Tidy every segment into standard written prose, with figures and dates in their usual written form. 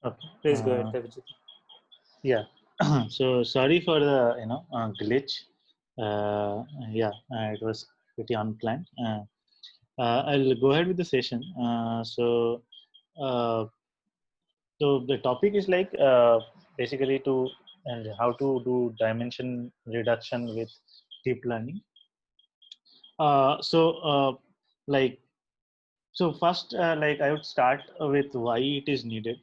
Okay. Please go ahead, Abhijit. Yeah. So sorry for the glitch. Yeah, it was pretty unplanned. I'll go ahead with the session. Uh, so the topic is like basically to and how to do dimension reduction with deep learning. So like so first like I would start with why it is needed.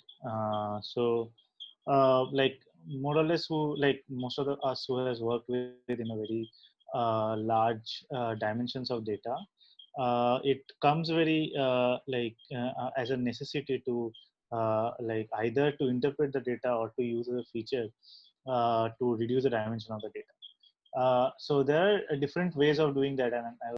Like more or less who like most of the us who has worked with in a very large dimensions of data, it comes very as a necessity to like either to interpret the data or to use a feature to reduce the dimension of the data. So there are different ways of doing that, and I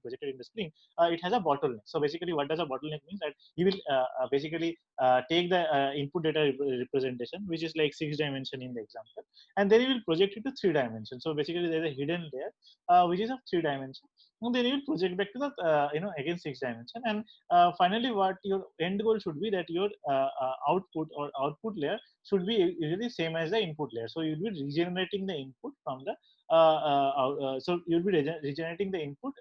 projected in the screen, it has a bottleneck. So basically, what does a bottleneck means? That you will basically take the input data representation, which is like 6 dimension in the example, and then you will project it to 3 dimensions. So basically, there is a hidden layer which is of 3 dimension, and then you will project back to the again 6 dimension, and finally, what your end goal should be, that your output or output layer should be usually same as the input layer. So you'll be regenerating the input from the so you'll be regenerating the input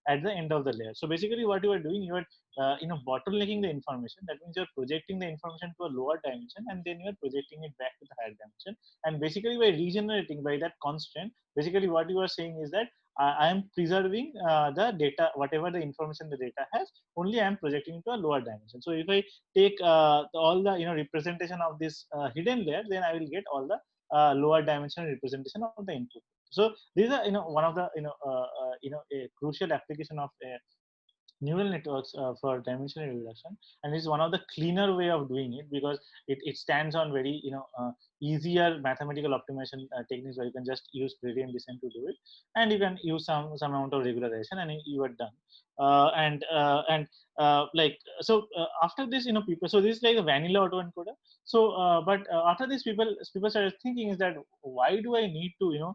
at the end of the layer. So basically, what you are doing, you are bottlenecking the information. That means you're projecting the information to a lower dimension, and then you're projecting it back to the higher dimension. And basically, by regenerating, by that constraint, basically what you are saying is that I am preserving the data, whatever the information the data has, only I am projecting to a lower dimension. So if I take all the representation of this hidden layer, then I will get all the lower dimensional representation of the input. So these are one of the a crucial application of neural networks for dimensional reduction, and it's one of the cleaner way of doing it, because it stands on very easier mathematical optimization techniques, where you can just use gradient descent to do it, and you can use some amount of regularization, and you are done. And like so after this, people, so this is like a vanilla autoencoder. So but after this, people started thinking is that, why do I need to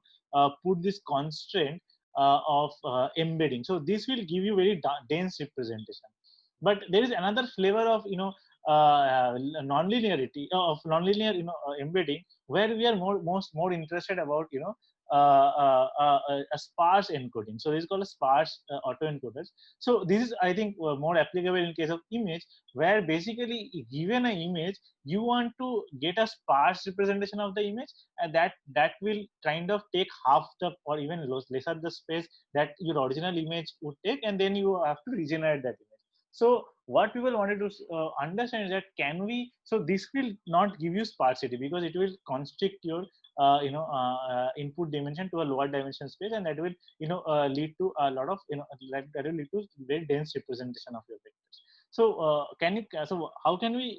put this constraint of embedding? So this will give you very dense representation. But there is another flavor of non-linearity of nonlinear embedding, where we are more interested about a sparse encoding. So this is called a sparse autoencoders. So this is, I think, more applicable in case of image, where basically, given an image, you want to get a sparse representation of the image, and that will kind of take half the, or even lesser the space that your original image would take, and then you have to regenerate that image. So what people wanted to understand is that, can we, so this will not give you sparsity, because it will constrict your input dimension to a lower dimension space, and that will lead to a lot of that will lead to very dense representation of your vectors. So can you so how can we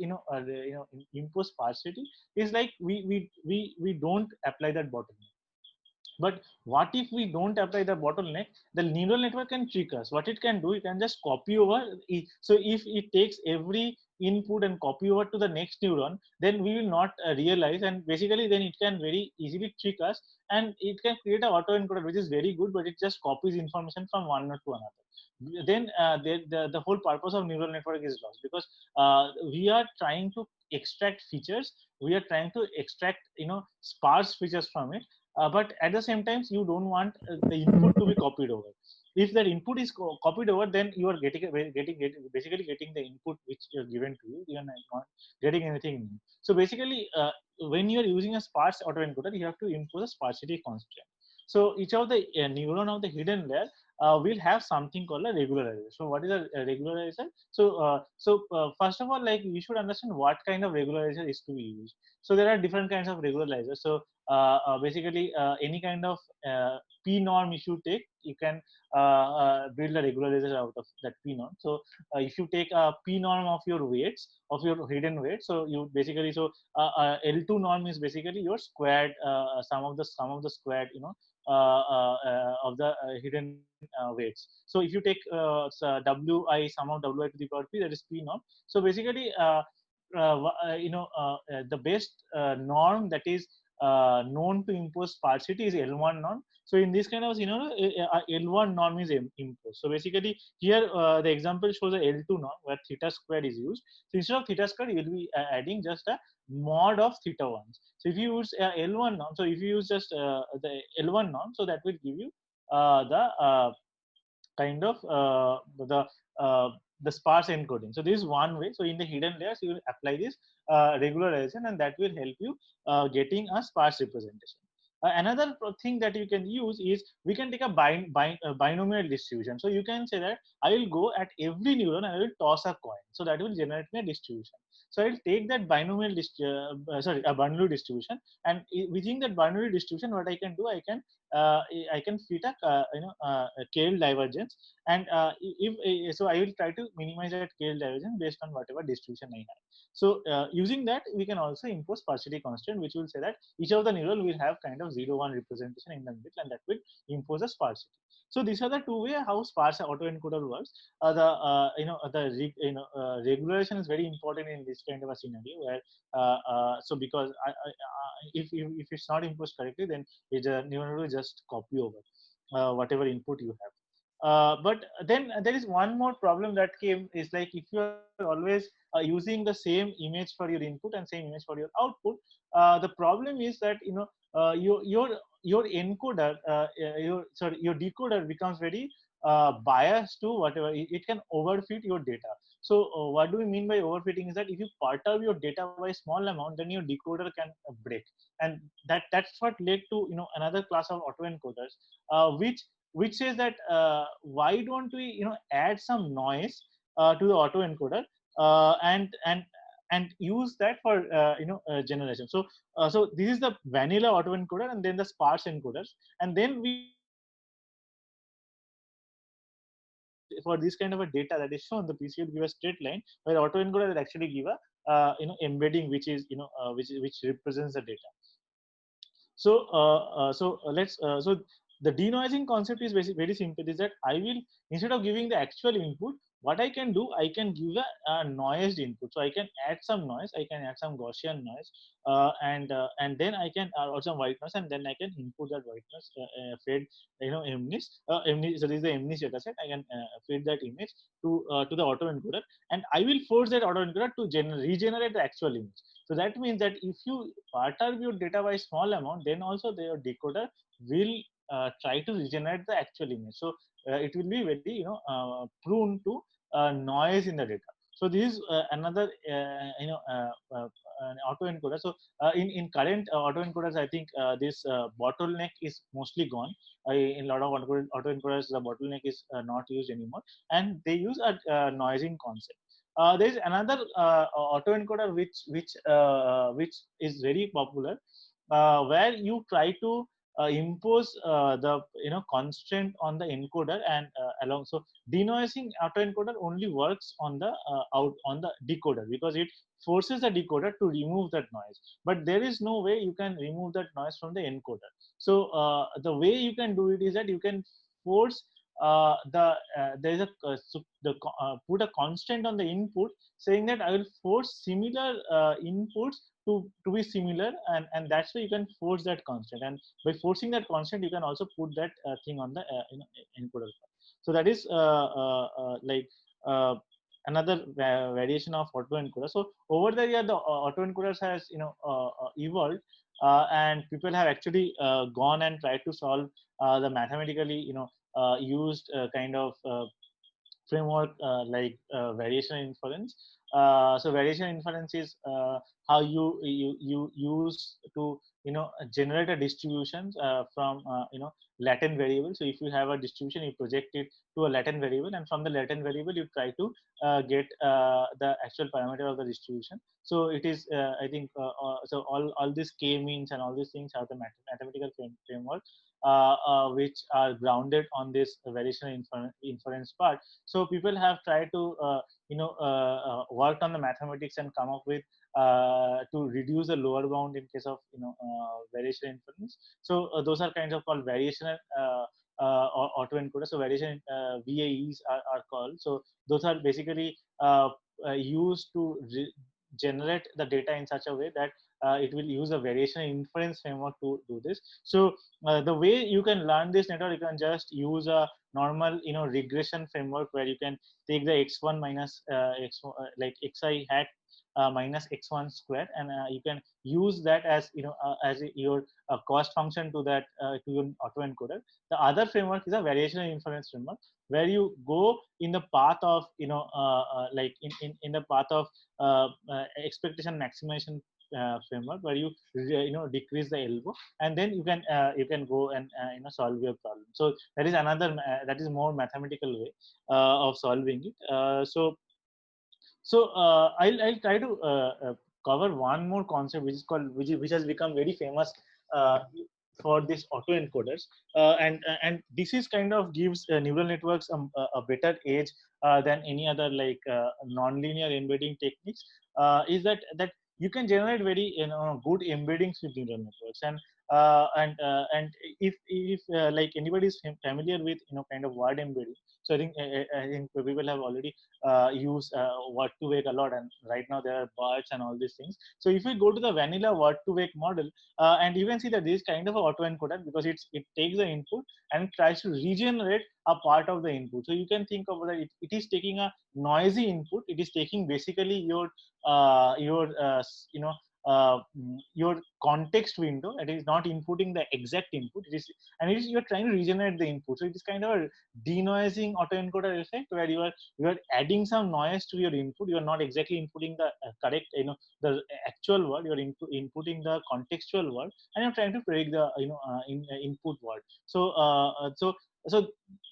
impose sparsity? Is like we don't apply that bottleneck. But what if we don't apply the bottleneck? The neural network can trick us. What it can do, it can just copy over. So if it takes every input and copy over to the next neuron, then we will not realize, and basically then it can very easily trick us, and it can create an autoencoder which is very good, but it just copies information from one node to another. Then the whole purpose of neural network is lost, because we are trying to extract features, we are trying to extract sparse features from it, but at the same time, you don't want the input to be copied over. If that input is copied over, then you are basically getting the input which you're given to you. You are not getting anything new. So basically, when you are using a sparse autoencoder, you have to impose a sparsity constraint. So each of the neuron of the hidden layer will have something called a regularizer. So what is a regularizer? So first of all, like, we should understand what kind of regularizer is to be used. So there are different kinds of regularizers. So basically, any kind of p norm, if you take, you can build a regularizer out of that p norm. So if you take a p norm of your weights, of your hidden weights, so you basically, so L2 norm is basically your squared sum of the squared of the hidden weights. So if you take wi sum of wi to the power p, that is p norm. So basically, the best norm that is known to impose sparsity is L1 norm. So in this kind of L1 norm is imposed. So basically, here the example shows a L2 norm where theta squared is used. So instead of theta squared, you will be adding just a mod of theta 1s. So if you use L1 norm, so if you use just the L1 norm, so that will give you the kind of the sparse encoding. So this is one way. So in the hidden layers, you will apply this regularization, and that will help you getting a sparse representation. Another thing that you can use is, we can take a binomial distribution. So you can say that I will go at every neuron and I will toss a coin. So that will generate me a distribution. So I will take that a binary distribution, and within that binary distribution, what I can do, I can I can fit a KL divergence, and if so, I will try to minimize that KL divergence based on whatever distribution I have. So using that, we can also impose sparsity constant, which will say that each of the neural will have kind of 0, 1 representation in the middle, and that will impose a sparsity. So these are the two ways how sparse autoencoder works. Regulation is very important in this kind of a scenario where so because if it's not imposed correctly, then it's a neural will just copy over whatever input you have. But then there is one more problem that came is like if you are always using the same image for your input and same image for your output, the problem is that your encoder, your decoder becomes very biased to whatever it can overfit your data. So what do we mean by overfitting is that if you perturb your data by a small amount, then your decoder can break, and that's what led to another class of autoencoders, which says that why don't we add some noise to the autoencoder and use that for generation. So this is the vanilla autoencoder and then the sparse encoders, and then we use for this kind of a data that is shown, the PC will give a straight line, where autoencoder will actually give a embedding, which is which represents the data. So the denoising concept is basically very simple. Is that I will, instead of giving the actual input, what I can do, I can give a noised input. So I can add some noise. I can add some Gaussian noise, and then I can also white noise, and then I can input that white noise, fed MNIST. So this is the MNIST data set. I can feed that image to the autoencoder, and I will force that autoencoder to regenerate the actual image. So that means that if you perturb your data by small amount, then also your decoder will try to regenerate the actual image. So it will be very prone to noise in the data. So this is another autoencoder. So in current autoencoders, I think this bottleneck is mostly gone. In a lot of autoencoders, the bottleneck is not used anymore, and they use a noising concept. There is another autoencoder which is very popular, where you try to impose the constraint on the encoder and along. So denoising autoencoder only works on the out on the decoder, because it forces the decoder to remove that noise. But there is no way you can remove that noise from the encoder. So the way you can do it is that you can force there is a put a constant on the input, saying that I will force similar inputs to be similar, and that's why you can force that constant, and by forcing that constant you can also put that thing on the encoder. So that is like another variation of autoencoder. So over the year, the autoencoders has evolved, and people have actually gone and tried to solve the mathematically used kind of framework like variation inference. So variation inference is how you use to generate a distributions from latent variable. So if you have a distribution, you project it to a latent variable, and from the latent variable you try to get the actual parameter of the distribution. So it is I think so all these k means and all these things are the mathematical framework which are grounded on this variation inference part. So people have tried to work on the mathematics and come up with to reduce the lower bound in case of variation inference. So those are kinds of called variational autoencoders. So variation VAEs are called. So those are basically used to generate the data in such a way that it will use a variation inference framework to do this. So the way you can learn this network, you can just use a normal regression framework, where you can take the x1 minus like xi hat minus x1 square, and you can use that as as your cost function to that to your autoencoder. The other framework is a variational inference framework, where you go in the path of like in the path of expectation maximization framework, where you decrease the elbow, and then you can go and solve your problem. So that is another that is more mathematical way of solving it. I'll try to cover one more concept, which is called which has become very famous for this autoencoders, and this is kind of gives neural networks a better edge than any other like non-linear embedding techniques. Is that you can generate very good embeddings with neural networks, and if like anybody is familiar with kind of word embedding. So I think people have already used word to wake a lot, and right now there are birds and all these things. So if we go to the vanilla word to wake model, and you can see that this is kind of an autoencoder, because it takes the input and tries to regenerate a part of the input. So you can think of that it is taking a noisy input. It is taking basically your your context window. It is not inputting the exact input. It is, and it is, you're trying to regenerate the input. So it is kind of a denoising autoencoder effect, where you are adding some noise to your input. You are not exactly inputting the correct the actual word. You're inputting the contextual word, and you're trying to predict the input word. So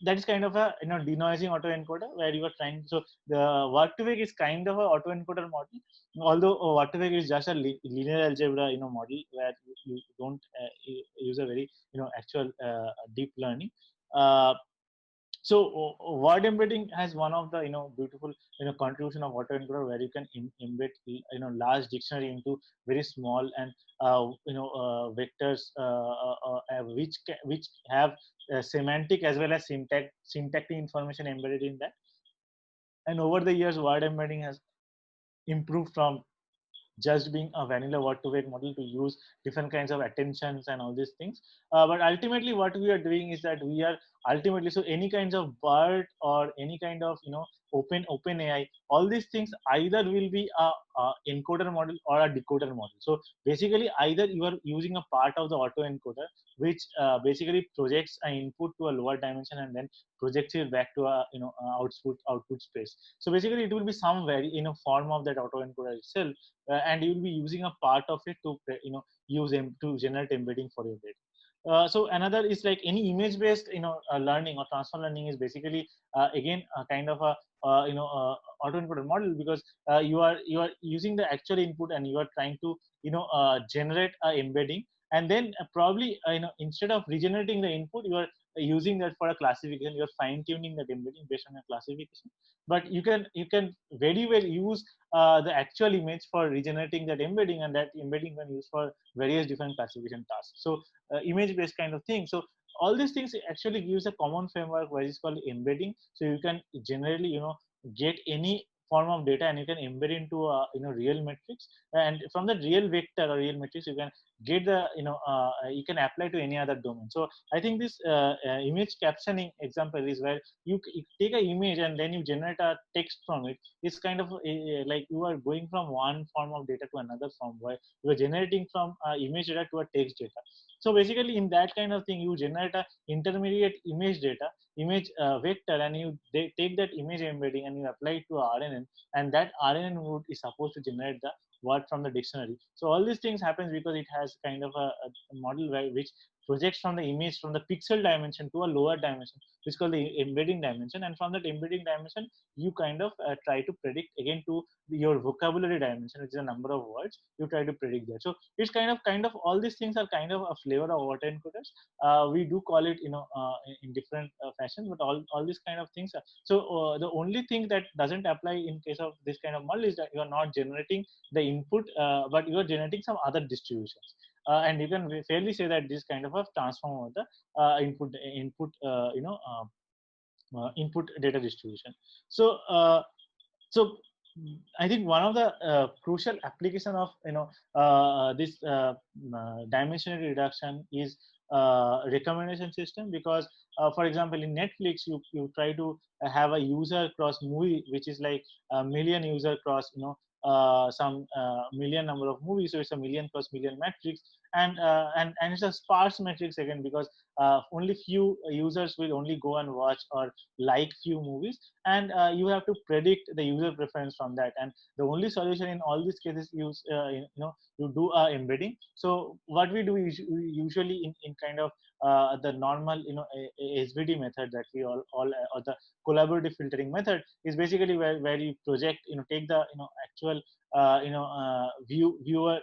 that is kind of a denoising autoencoder, where you are trying. So the word to wake is kind of a autoencoder model, although word to wake is just a linear algebra model, where you don't use a very actual deep learning. uh, so word embedding has one of the beautiful contribution of autoencoder, where you can embed large dictionary into very small and vectors, which have semantic as well as syntactic information embedded in that. And over the years, word embedding has improved from just being a vanilla word to wake model to use different kinds of attentions and all these things. But ultimately what we are doing is that we are ultimately, so any kinds of BERT or any kind of open AI, all these things either will be a encoder model or a decoder model. So basically either you are using a part of the autoencoder, which basically projects an input to a lower dimension and then projects it back to a output space. So basically it will be some very form of that autoencoder itself, and you will be using a part of it to use them to generate embedding for your data. So another is like any image based learning or transfer learning is basically again a kind of a autoencoder model, because you are using the actual input and you are trying to generate a embedding, and then probably instead of regenerating the input, you are using that for a classification. You're fine tuning that embedding based on a classification, but you can very well use the actual image for regenerating that embedding, and that embedding can use for various different classification tasks. So image based kind of thing. So all these things actually gives a common framework, which is called embedding. So you can generally get any form of data and you can embed into a real matrix, and from the real vector or real matrix you can get the you can apply to any other domain. So I think this image captioning example is where you take an image and then you generate a text from it. It's kind of like you are going from one form of data to another form, where you are generating from image data to a text data. So basically in that kind of thing, you generate a intermediate image data, image vector, and you take that image embedding and you apply it to RNN, and that RNN node is supposed to generate the word from the dictionary. So all these things happens because it has kind of a model which projects from the image from the pixel dimension to a lower dimension, which is called the embedding dimension. And from that embedding dimension, you kind of try to predict again to your vocabulary dimension, which is a number of words. You try to predict that. So it's kind of all these things are kind of a flavor of autoencoders. We do call it in different fashions, but all these kind of things are, so the only thing that doesn't apply in case of this kind of model is that you are not generating the input, but you are generating some other distributions. And you can fairly say that this kind of a transform of the input data distribution. So I think one of the crucial application of this dimensionality reduction is recommendation system, because for example in Netflix you try to have a user cross movie, which is like a million user cross some million number of movies. So it's a million plus million matrix, and it's a sparse matrix again, because only few users will only go and watch or like few movies, and you have to predict the user preference from that. And the only solution in all these cases use you do embedding. So what we do is we usually in kind of the normal SVD method that we all or the collaborative filtering method is basically where you project, take the actual viewer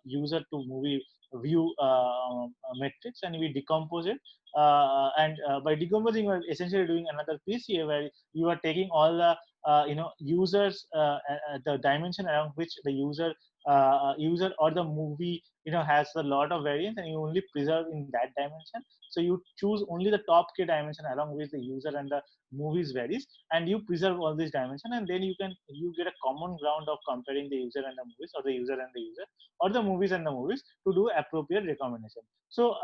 user to movie view metrics, and we decompose it, and by decomposing we're essentially doing another PCA where you are taking all the users the dimension around which the user or the movie has a lot of variance, and you only preserve in that dimension. So you choose only the top k dimension along which the user and the movies varies, and you preserve all these dimension, and then you get a common ground of comparing the user and the movies, or the user and the user, or the movies and the movies, to do appropriate recommendation. So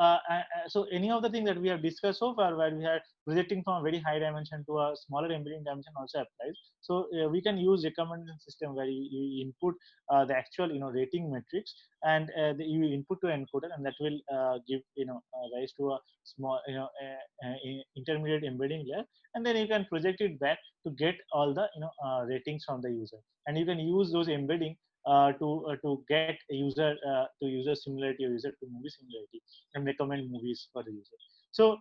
any of the things that we have discussed so far, where we are projecting from a very high dimension to a smaller embedding dimension, also applies. So we can use recommendation system where you input the actual rating metrics, and you input to encoder, and that will give rise to a small intermediate embedding layer, and then you can project it back to get all the ratings from the user, and you can use those embedding to get user similarity or user to movie similarity, and recommend movies for the user. So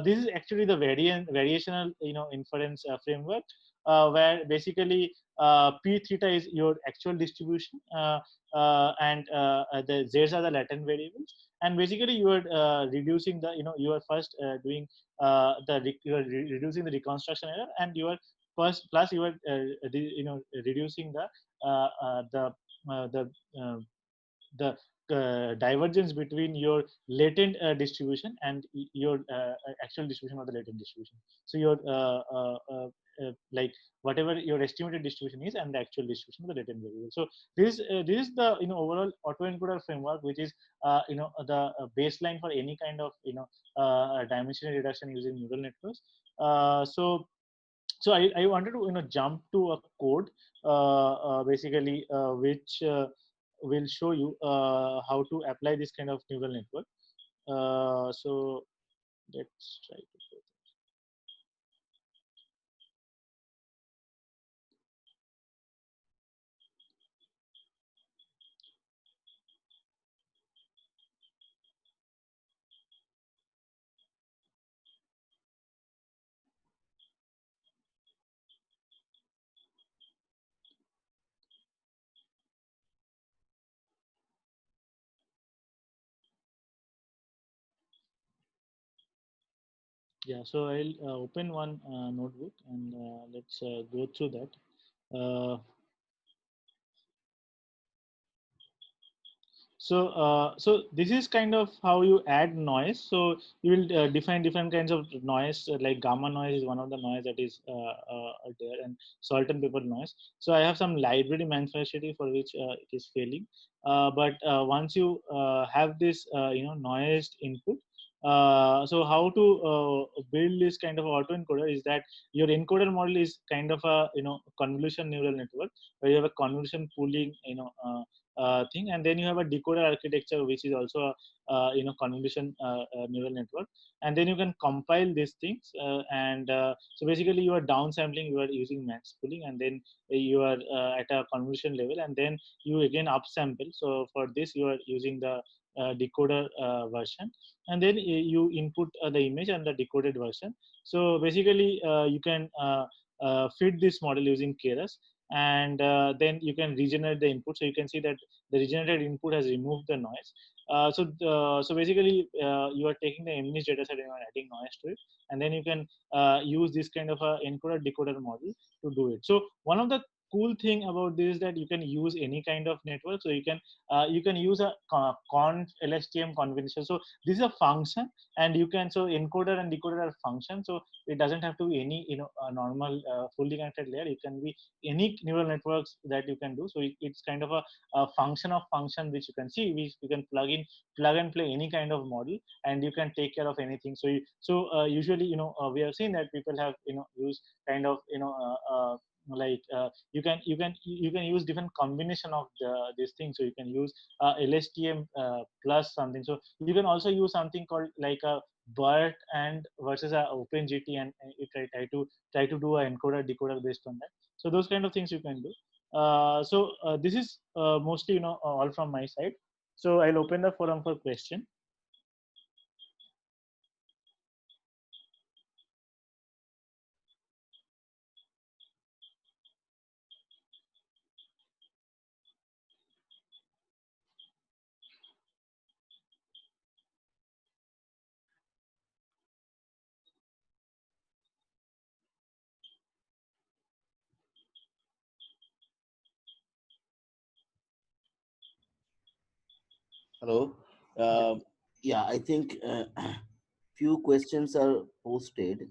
this is actually the variational inference framework, where basically p theta is your actual distribution, and the z's are the latent variables, and basically you are reducing the you are first doing you are reducing the reconstruction error, and you are first plus you are reducing the uh, the divergence between your latent distribution and your actual distribution, or the latent distribution. So your like whatever your estimated distribution is, and the actual distribution of the latent variable. So this is the overall autoencoder framework, which is the baseline for any kind of dimensional reduction using neural networks. So I wanted to jump to a code basically which will show you how to apply this kind of neural network. So let's try to show. Yeah, so I'll open one notebook, and let's go through that. So this is kind of how you add noise. So you will define different kinds of noise, like gamma noise is one of the noise that is there, and salt and pepper noise. So I have some library manufacturing for which it is failing. But once you have this noised input, so how to build this kind of autoencoder is that your encoder model is kind of a convolution neural network, where you have a convolution pooling thing, and then you have a decoder architecture, which is also a convolution neural network, and then you can compile these things, and so basically you are downsampling, you are using max pooling, and then you are at a convolution level, and then you again upsample. So for this you are using the decoder version, and then you input the image and the decoded version. So basically you can feed this model using keras, and then you can regenerate the input. So you can see that the regenerated input has removed the noise. So basically you are taking the image data set and you are adding noise to it, and then you can use this kind of a encoder decoder model to do it. So one of the cool thing about this is that you can use any kind of network. So you can use a conv LSTM convention. So this is a function, and you can, so encoder and decoder are functions. So it doesn't have to be any normal fully connected layer. It can be any neural networks that you can do. So it's kind of a function of function, which you can see, which you can plug and play any kind of model, and you can take care of anything. Usually we have seen that people have used kind of like you can use different combination of these things. So you can use LSTM plus something. So you can also use something called like a BERT and versus a OpenGT, and you try to do a encoder decoder based on that. So those kind of things you can do. This is mostly all from my side. So I'll open the forum for question. Hello. Yeah. Yeah, I think few questions are posted.